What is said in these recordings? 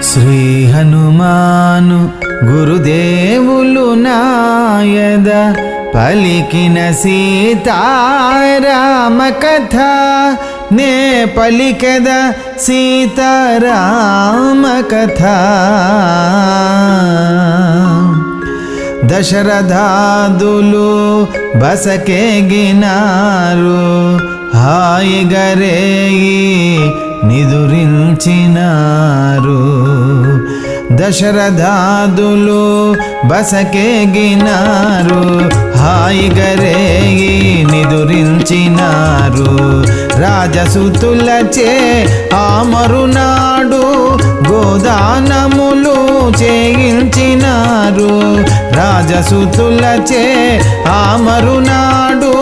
శ్రీ హనుమాను గురుదేవులు నాయద పలికిన సీతారామ కథ నే పలికద సీతారామ కథ. దశరథాదులు బసకెగినారు హాయిగరేయి నిదురించినారు. దశరథాదులు బసకెగినారు హాయిగరేయి నిదురించినారు. రాజసుతులచే ఆమరునాడు గోదానములు చేయించినారు. రాజసుతులచే ఆమరునాడు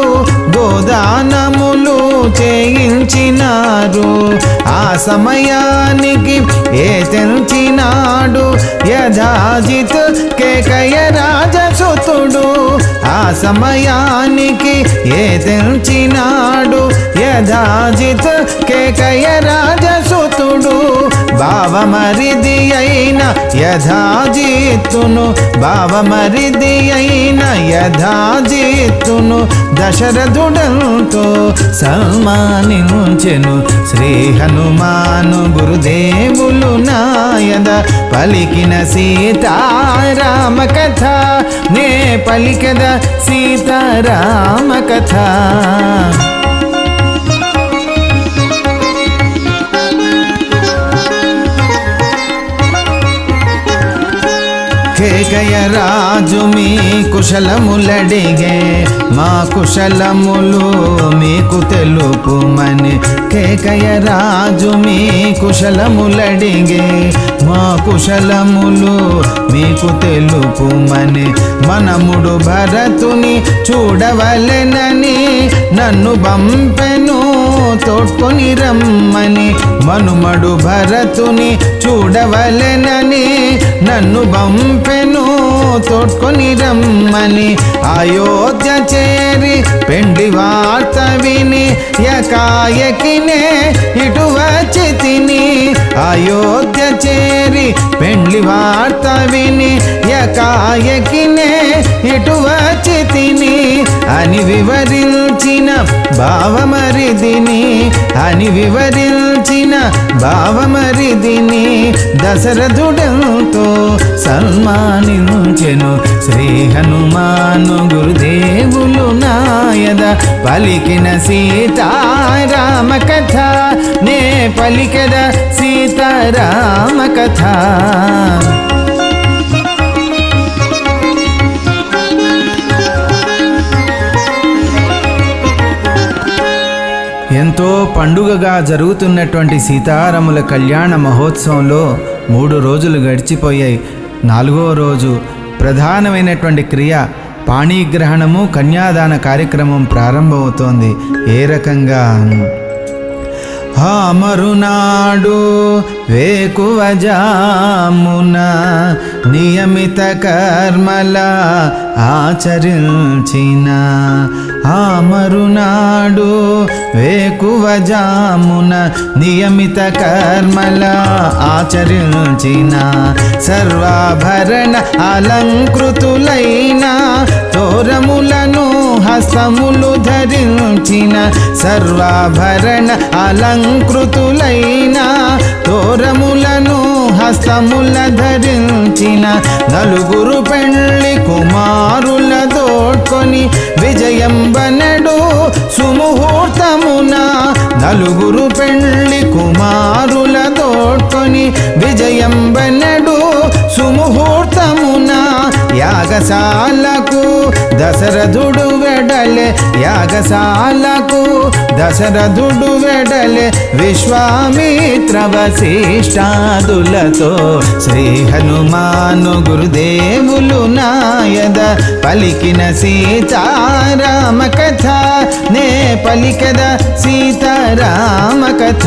గోదానములు చేయించినారు. ఆ సమయానికి ఏ తెంచినాడు యథాజిత్ కేకయ రాజసుతుడు. ఆ సమయానికి ఏ తెంచినాడు యథాజిత్ కేకయ రాజసుతుడు. భావమరిది అయిన యథాజిత్తును భావమరిది అయిన యథాజిత్తును దశరథుడంతో సన్మానించెను. శ్రీ హనుమాను గురుదేవులు నాయద పలికిన సీతారామ కథ నే పలికద సీతారామ కథ. కేకయ రాజు మీ కుశలములడిగే మా కుశలములు మీకు తెలుపుమని. కేకయ రాజు మీ కుశలములడిగే మా కుశలములు మీకు తెలుపుమని. మనముడు భరతుని చూడవలెనని నన్ను పంపెను తోడ్కొని రమ్మని. మనుమడు భరతుని చూడవలెనని నన్ను పంపెను తోడ్కొని రమ్మని. అయోధ్య చేరి పెండి వార్త విని యకాయకినే ఇటు వచ్చి తిని. అయోధ్య చేరి పెండ్లి వార్త విని యకాయకినే ఇటు వచ్చి తిని అని వివరించిన భావమరిదిని అని వివరించిన భావమరిదిని దశరథుడంతో సన్మానించెను. శ్రీ హనుమాను గురుదేవులు నాయద పలికిన సీతారామ కథ నే పలికద సీతారామ కథ. ఎంతో పండుగగా జరుగుతున్నటువంటి సీతారాముల కళ్యాణ మహోత్సవంలో 3 రోజులు గడిచిపోయాయి. 4వ రోజు ప్రధానమైనటువంటి క్రియ పాణిగ్రహణము కన్యాదాన కార్యక్రమం ప్రారంభమవుతోంది. ఏ రకంగా మరునాడు వేకువజామున నియమిత కర్మల ఆచరించిన. మరునాడు వేకువజామున నియమిత కర్మల ఆచరించిన. సర్వాభరణ అలంకృతులైన తోరములను హస్తములు ధరించిన. సర్వాభరణ అలంకృతులైన తోరములను హస్తముల ధరించిన. 4 పెండ్లి కుమారుల దోడ్కొని విజయంబనడు సుముహూర్తమున. 4 పెండ్లి కుమారుల దోడ్కొని విజయంబనడు సుముహూర్తమున. యాగశాలకు దశరథుడు వెడలే యాగశాలకు దశరథుడు వెడలే విశ్వామిత్ర వశిష్ఠాదులతో. శ్రీ హనుమాను గురుదేవులు నాయద పలికిన సీతారామ కథ నే పలికద సీతారామ కథ.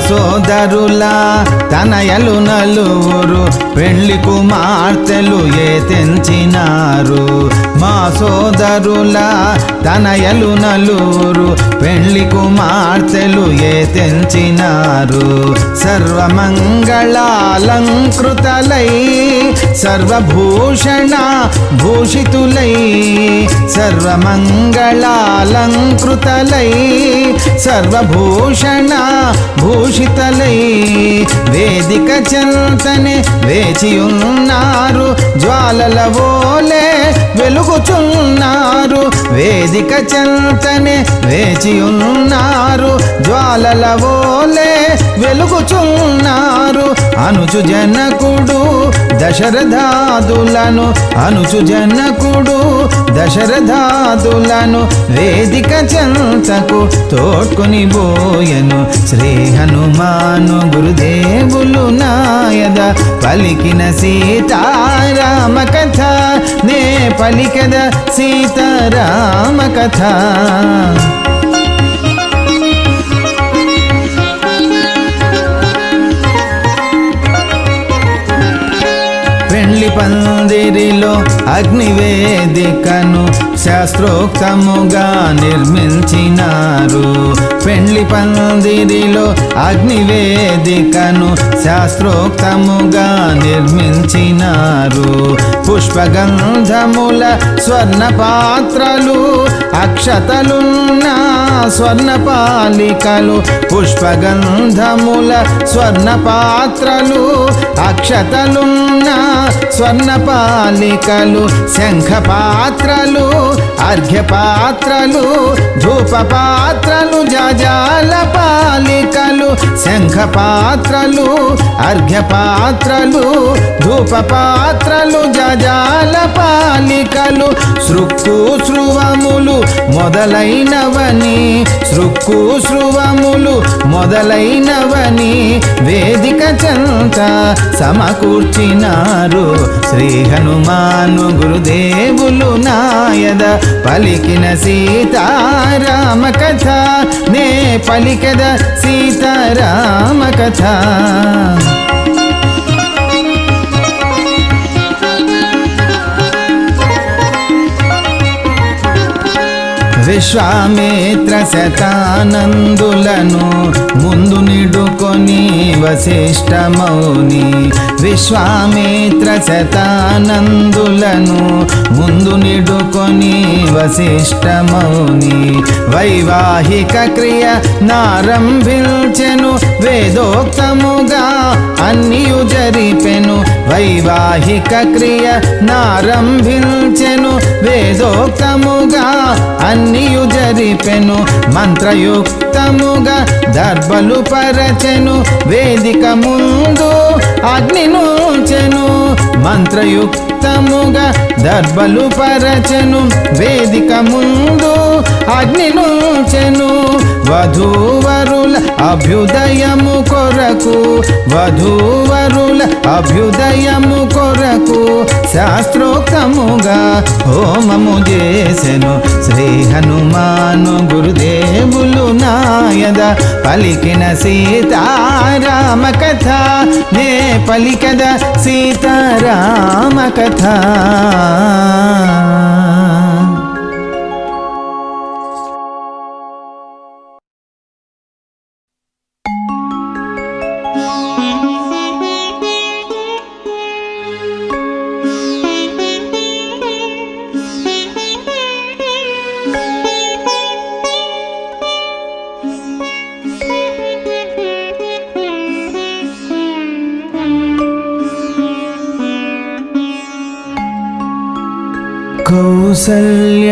సోదర సోదరుల తనయలు నలుగురు పెళ్లి కుమార్తెలు ఏ తెంచినారు. మా సోదరుల తనయలు నలుగురు పెళ్లి కుమార్తెలు ఏ తెంచినారు. సర్వమంగళాలంకృతలై సర్వభూషణ భూషితులై సర్వమంగళాలంకృతలై సర్వభూషణ భూషితలై వేదిక చెంతనే వేచియున్నారు. జ్వాలల వోలే వెలుగుచున్నారు. వేదిక చెంతనే వేచియున్నారు. జ్వాలల వోలే వెలుగుచున్నారు. అనుచు జనకుడు దశరథాదులను అనుచు జనకుడు దశరథాదులను వేదిక చెంతకు తోడ్కొని బోయెను. శ్రీ హనుమాను గురుదేవులు నాయద పలికిన సీతారామ కథ నే పలికద సీతారామ కథ. పెళ్లి పందిరిలో అగ్నివేదికను శాస్త్రోక్తముగా నిర్మించినారు. పెళ్లి పందిరిలో అగ్నివేదికను శాస్త్రోక్తముగా నిర్మించినారు. పుష్పగంధముల స్వర్ణ పాత్రలు అక్షతలున్న స్వర్ణ పాలికలు. పుష్పగంధముల స్వర్ణ పాత్రలు అక్షతలున్న స్వర్ణ పాలికలు. శంఖ పాత్రలు అర్ఘ్య పాత్రలు ధూప పాత్రలు జాజాల పాలికలు. శంఖ పాత్రలు అర్ఘ్య పాత్రలు ధూప పాత్రలు జాజాల పాలికలు. సృక్కు శృవములు మొదలైనవని సృక్కు శృవములు మొదలైనవని వేదిక చెంత సమకూర్చినారు. శ్రీ హనుమాను గురుదేవులు నాయద పలికిన సీతారామ కథ నే పలికద సీతారామ కథ. విశ్వామిత్ర శతానందులను ముందు నిడుకొని వశిష్ఠ మౌని. విశ్వామిత్ర శతానందులను ముందు నిడుకొని వశిష్ఠ మౌని. వైవాహిక క్రియ నారంభించెను వేదోక్తముగా అన్నియు జరిపెను. వైవాహిక క్రియ నారంభించెను వేదోక్తముగా అన్నియు జరిపెను. మంత్రయుక్తముగా దర్బలు పరచెను వేదిక ముందు అగ్ని నుంచెను. మంత్రయుక్తముగా దర్బలు పరచెను వేదిక ముందు అగ్ని నుంచెను. వధూవరుల అభ్యుదయము కొరకు వధూవరుల అభ్యుదయము కొరకు శాస్త్రోక్తముగా హోమము చేసెను. శ్రీ హనుమాను గురుదేవులు నాయద పలికిన సీతారామ కథ నే పలికద సీతారామ కథ.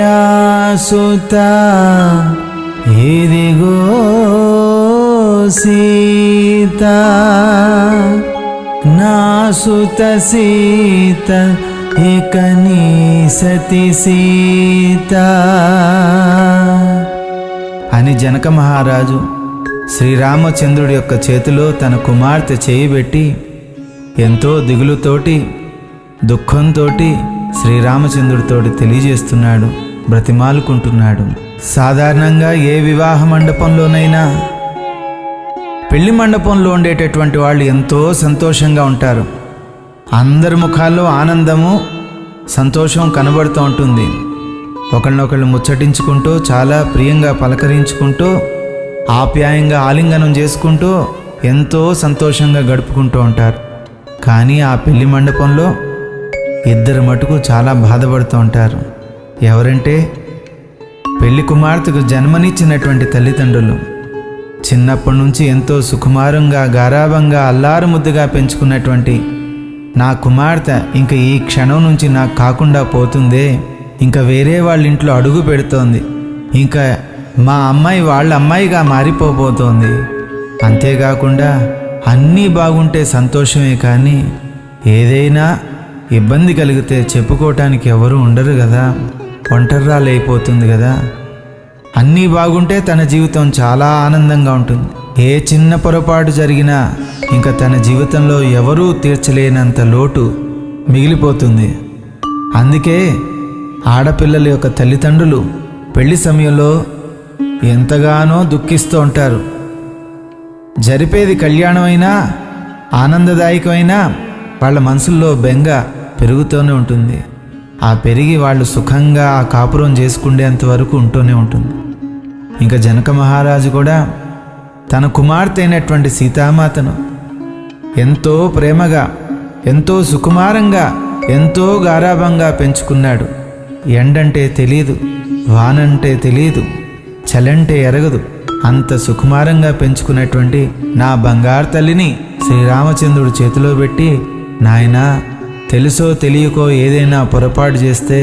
కౌసల్యాసుత ఇదిగో సీత నా సుత సీత ఇక నీ సతి సీత అని జనక మహారాజు శ్రీరామచంద్రుడి యొక్క చేతిలో తన కుమార్తె చేయబెట్టి ఎంతో దిగులుతోటి దుఃఖంతోటి శ్రీరామచంద్రుడితోటి తెలియజేస్తున్నాడు, బ్రతిమాలుకుంటున్నాడు. సాధారణంగా ఏ వివాహ మండపంలోనైనా పెళ్లి మండపంలో ఉండేటటువంటి వాళ్ళు ఎంతో సంతోషంగా ఉంటారు. అందరి ముఖాల్లో ఆనందము, సంతోషం కనబడుతూ ఉంటుంది. ఒకళ్ళనొకళ్ళు ముచ్చటించుకుంటూ, చాలా ప్రియంగా పలకరించుకుంటూ, ఆప్యాయంగా ఆలింగనం చేసుకుంటూ ఎంతో సంతోషంగా గడుపుకుంటూ ఉంటారు. కానీ ఆ పెళ్లి మండపంలో ఇద్దరు మటుకు చాలా బాధపడుతూ ఉంటారు. ఎవరంటే పెళ్లి కుమార్తెకు జన్మనిచ్చినటువంటి తల్లిదండ్రులు. చిన్నప్పటి నుంచి ఎంతో సుకుమారంగా, గారాబంగా, అల్లారు ముద్దుగా పెంచుకున్నటువంటి నా కుమార్తె ఇంక ఈ క్షణం నుంచి నాకు కాకుండా పోతుందే, ఇంకా వేరే వాళ్ళ ఇంట్లో అడుగు పెడుతోంది, ఇంకా మా అమ్మాయి వాళ్ళ అమ్మాయిగా మారిపోబోతోంది. అంతేకాకుండా అన్నీ బాగుంటే సంతోషమే, కానీ ఏదైనా ఇబ్బంది కలిగితే చెప్పుకోవటానికి ఎవరు ఉండరు కదా, ఒంటరిరాలైపోతుంది కదా. అన్నీ బాగుంటే తన జీవితం చాలా ఆనందంగా ఉంటుంది. ఏ చిన్న పొరపాటు జరిగినా ఇంకా తన జీవితంలో ఎవరూ తీర్చలేనంత లోటు మిగిలిపోతుంది. అందుకే ఆడపిల్లల యొక్క తల్లిదండ్రులు పెళ్లి సమయంలో ఎంతగానో దుఃఖిస్తూ ఉంటారు. జరిపేది కళ్యాణమైనా, ఆనందదాయకమైనా వాళ్ళ మనసుల్లో బెంగ పెరుగుతూనే ఉంటుంది. ఆ పెరిగి వాళ్ళు సుఖంగా ఆ కాపురం చేసుకునేంత వరకు ఉంటూనే ఉంటుంది. ఇంకా జనక మహారాజు కూడా తన కుమార్తె అయినటువంటి సీతామాతను ఎంతో ప్రేమగా, ఎంతో సుకుమారంగా, ఎంతో గారాబంగా పెంచుకున్నాడు. ఎండంటే తెలీదు, వానంటే తెలీదు, చలంటే ఎరగదు, అంత సుకుమారంగా పెంచుకున్నటువంటి నా బంగారు తల్లిని శ్రీరామచంద్రుడు చేతిలో పెట్టి, నాయనా, తెలుసో తెలియకో ఏదైనా పొరపాటు చేస్తే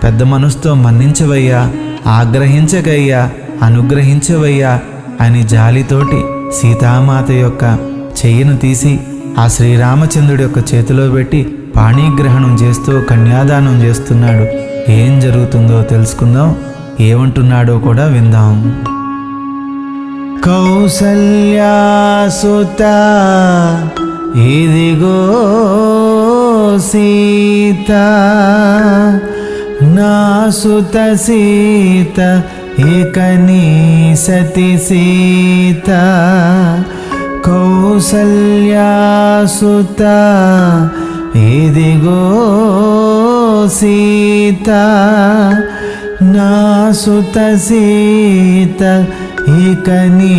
పెద్ద మనసుతో మన్నించవయ్యా, ఆగ్రహించకయ్యా, అనుగ్రహించవయ్యా అని జాలితోటి సీతామాత యొక్క చెయ్యిను తీసి ఆ శ్రీరామచంద్రుడి యొక్క చేతిలో పెట్టి పాణిగ్రహణం చేస్తూ కన్యాదానం చేస్తున్నాడు. ఏం జరుగుతుందో తెలుసుకుందాం, ఏమంటున్నాడో కూడా విందాం. కౌసల్యాసుత ఇదిగో సీత, నా సుత సీత, ఇక నీ సతి సీత. కౌసల్యాసుత ఇదిగో సీత, నా సుత సీత, ఇక నీ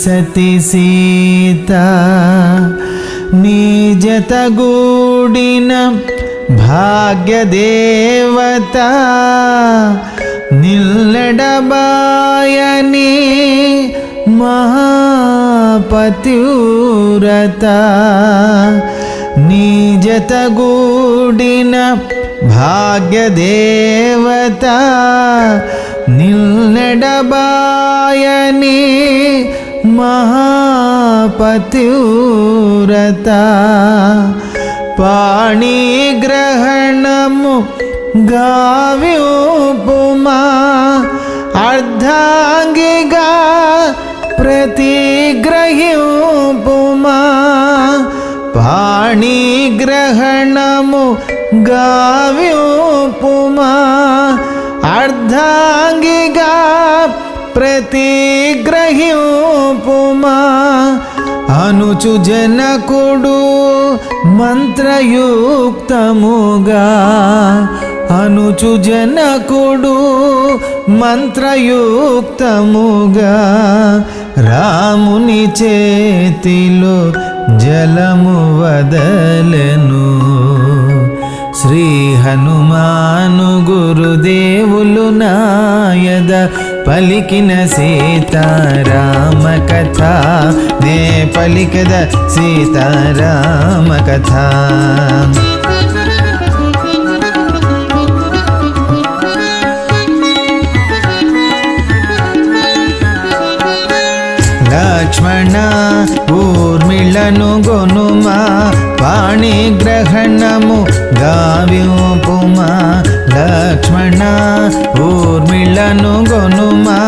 సతి సీత. నీ జతగూడిన భాగ్యదేవత నిల్లడబాయని మహాపతివ్రత. నీ జతగూడిన భాగ్యదేవత నిల్లడబాయని మహాపతివ్రత. పాణిగ్రహణము గావ్యుపుమా, అర్ధాంగిగా ప్రతిగ్రహ్యుపుమా. పాణిగ్రహణము గావ్యుపుమా, అర్ధాంగిగా ప్రతిగ్రహ్యుపుమా. అనుచు జనకుడు మంత్రయుక్తముగా, అనుచు జనకుడు మంత్రయుక్తముగా, రాముని చేతిలో జలము వదలెను. శ్రీ హనుమాను గురుదేవులు నాయద పలికిన సీతారామ కథ, నే పలికద సీతారామ కథ. లక్ష్మణ ఊర్మిళను గొనుమా, పాణిగ్రహణము గావ్యుపుమా. లక్ష్మణ ఊర్మిళను గొనుమా,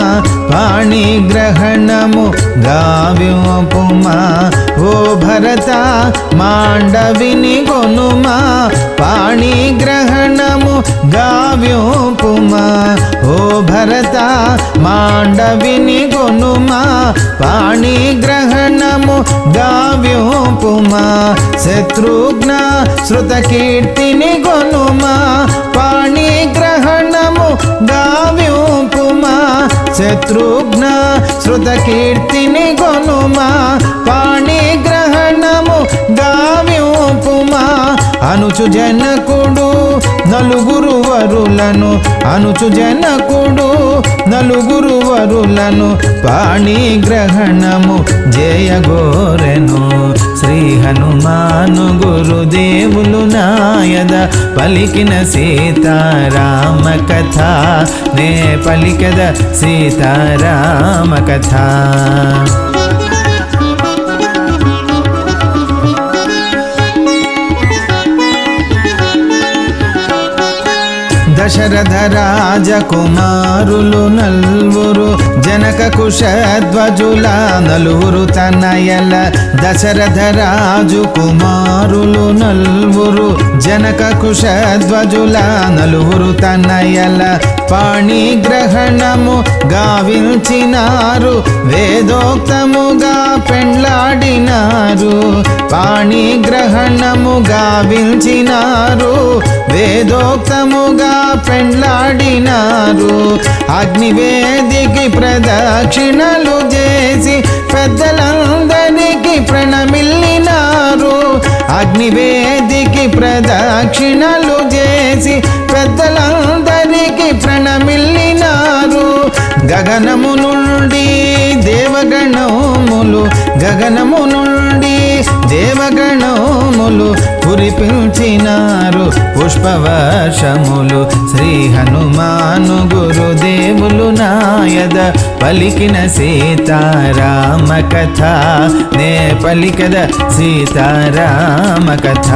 పాణిగ్రహణము గావ్యోపుమా ఓ భరత మాండవిని గొనుమా పాణిగ్రహణము గావ్యోపుమా ఓ భరత మాండవిని గొనుమా పాణిగ్రహణము గావ్యోపుమా శత్రుఘ్న శృత కీర్తిని గొనుమా పాణిగ్రహణము గావ్యోపుమా శత్రుఘ్న శృత కీర్తిని గొనుమా పాణిగ్రహణము గావ్యోపుమా అనుచు జనకుడు నలుగురు వరులను అనుచు జనకుడు నలుగురు వరులను పాణిగ్రహణము జయగోరెను శ్రీ హనుమాను గురుదేవులు నాయద పలికిన సీతారామ కథ నే పలికద సీతారామ కథ దశరథ రాజకుమారులు నల్వురు జనక కుశధ్వజుల నలుగురు తనయల దశరథ రాజు కుమారులు నల్వురు జనక కుశధ్వజుల నలుగురు తనయల పాణిగ్రహణము గావించినారు వేదోక్తముగా పెండ్లాడినారు పాణిగ్రహణము గావించినారు వేదోక్తముగా పెండ్లాడినారు అగ్నివేదికి ప్రదక్షిణలు చేసి పెద్దలందరికీ ప్రణమిల్లినారు అగ్నివేదికి ప్రదక్షిణలు చేసి పెద్దలందరికీ ప్రణమిల్లినారు గగనము నుండి దేవగణములు గగనము నుండి దేవగణములు కురిపించినారు పుష్పవర్షములు శ్రీ హనుమాను గురుదేవులు నాయద పలికిన సీతారామ కథ నే పలికద సీతారామ కథ